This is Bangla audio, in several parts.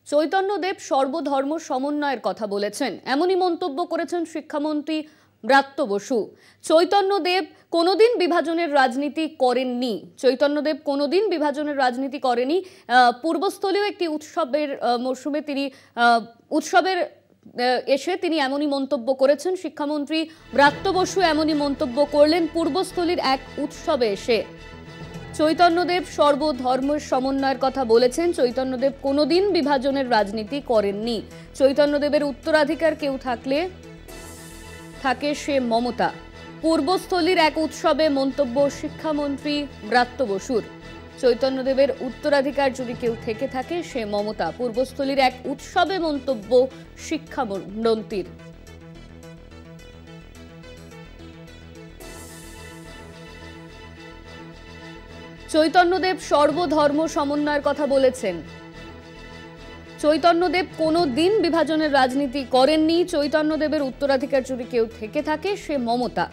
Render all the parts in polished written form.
চৈতন্যদেব সর্বধর্ম সমন্বয়ের কথা বলেছেন, এমনই মন্তব্য করেছেন শিক্ষামন্ত্রী ব্রাত্য বসু। চৈতন্যদেব কোনোদিন বিভাজনের রাজনীতি করেননি। চৈতন্যদেব কোনোদিন বিভাজনের রাজনীতি করেনি। পূর্বস্থলীয় একটি উৎসবের মরশুমে তিনি এসে তিনি এমনই মন্তব্য করেছেন। শিক্ষামন্ত্রী ব্রাত্য বসু এমনই মন্তব্য করলেন পূর্বস্থলীর এক উৎসবে এসে। চৈতন্যদেব সর্বধর্মের সমন্বয়ের কথা বলেছেন। চৈতন্যদেব কোনোদিন বিভাজনের রাজনীতি করেননি। চৈতন্যদেবের উত্তরাধিকার কেউ থাকলে থাকে সে মমতা। পূর্বস্থলীর এক উৎসবে মন্তব্য শিক্ষামন্ত্রী ব্রাত্য বসুর। চৈতন্যদেবের উত্তরাধিকার যদি কেউ থেকে থাকে সে মমতা। পূর্বস্থলীর এক উৎসবে মন্তব্য শিক্ষামন্ত্রীর। চৈতন্যদেব সর্বধর্ম সমন্বয়ের কথা বলেছেন। চৈতন্যদেব কোনো দিন বিভাজনের রাজনীতি করেননি। চৈতন্যদেবের উত্তরাধিকার যদি কেউ থেকে থাকে সে মমতা।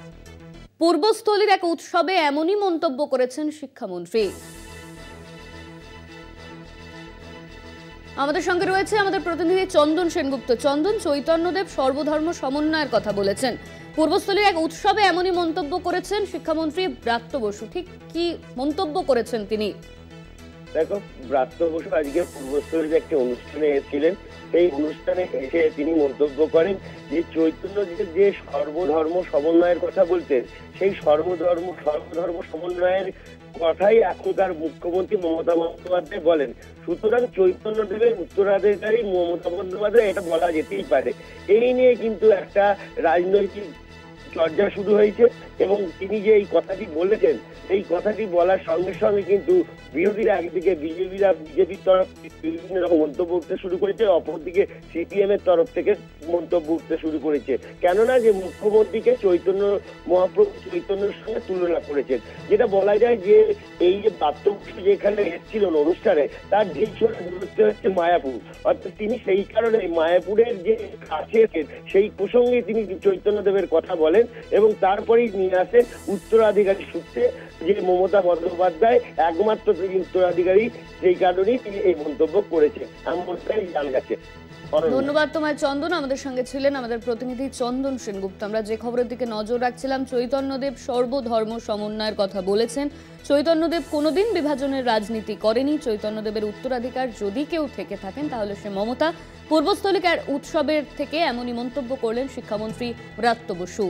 পূর্বস্থলীর এক উৎসবে এমনই মন্তব্য করেছেন শিক্ষামন্ত্রী। আমাদের সঙ্গে রয়েছে আমাদের প্রতিনিধি চন্দন সেনগুপ্ত। চন্দন, চৈতন্যদেব সর্বধর্ম সমন্বয়ের কথা বলেছেন, পূর্বস্থলীর এক উৎসবে এমনই মন্তব্য করেছেন শিক্ষামন্ত্রী ব্রাত্য বসু। ঠিক কি মন্তব্য করেছেন তিনি? দেখো, ব্রাত্য বসু আজকে পূর্বস্থলীর একটি অনুষ্ঠানে এসেছিলেন। সেই অনুষ্ঠানে এসে তিনি মন্তব্য করেন যে চৈতন্যদেব যে সর্বধর্ম সমন্বয়ের কথা বলতেন, সেই সর্বধর্ম সমন্বয়ের কথাই এখনকার মুখ্যমন্ত্রী মমতা বন্দ্যোপাধ্যায় বলেন। সুতরাং চৈতন্যদেবের উত্তরাধিকারী মমতা বন্দ্যোপাধ্যায়, এটা বলা যেতেই পারে। এই নিয়ে কিন্তু একটা রাজনৈতিক চর্চা শুরু হয়েছে এবং তিনি যে এই কথাটি বলেছেন, এই কথাটি বলার সঙ্গে সঙ্গে কিন্তু বিরোধীরা একদিকে বিজেপির তরফ বিভিন্ন রকম মন্তব্য উঠতে শুরু করেছে, অপরদিকে সিপিএম এর তরফ থেকে মন্তব্য উঠতে শুরু করেছে। কেননা যে মুখ্যমন্ত্রীকে মহাপ্রভু চৈতন্যের সঙ্গে তুলনা করেছেন। যেটা বলা যায় যে এই যে ব্রাত্য বসু যেখানে এসেছিলেন অনুষ্ঠানে, তার ঢিল দূরত্ব হচ্ছে মায়াপুর। অর্থাৎ তিনি সেই কারণে মায়াপুরের যে কাছে সেই প্রসঙ্গে তিনি চৈতন্যদেবের কথা বলেন এবং তারপরেই নিয়ে আসেন উত্তরাধিকারী সূত্রে যে মমতা বন্দ্যোপাধ্যায় একমাত্র তিনি উত্তরাধিকারী, সেই কারণেই তিনি এই মন্তব্য করেছেন, এমনটাই জানা গেছে। ধন্যবাদ তোমায় চন্দন। আমাদের সঙ্গে ছিলেন আমাদের প্রতিনিধি চন্দন সেনগুপ্ত। আমরা যে খবরের দিকে নজর রাখছিলাম, চৈতন্যদেব সর্বধর্ম সমন্বয়ের কথা বলেছেন। চৈতন্যদেব কোনোদিন বিভাজনের রাজনীতি করেনি। চৈতন্যদেবের উত্তরাধিকার যদি কেউ থেকে থাকেন তাহলে সে মমতা। পূর্বস্থলীকার উৎসবের থেকে এমনই মন্তব্য করলেন শিক্ষামন্ত্রী ব্রাত্য বসু।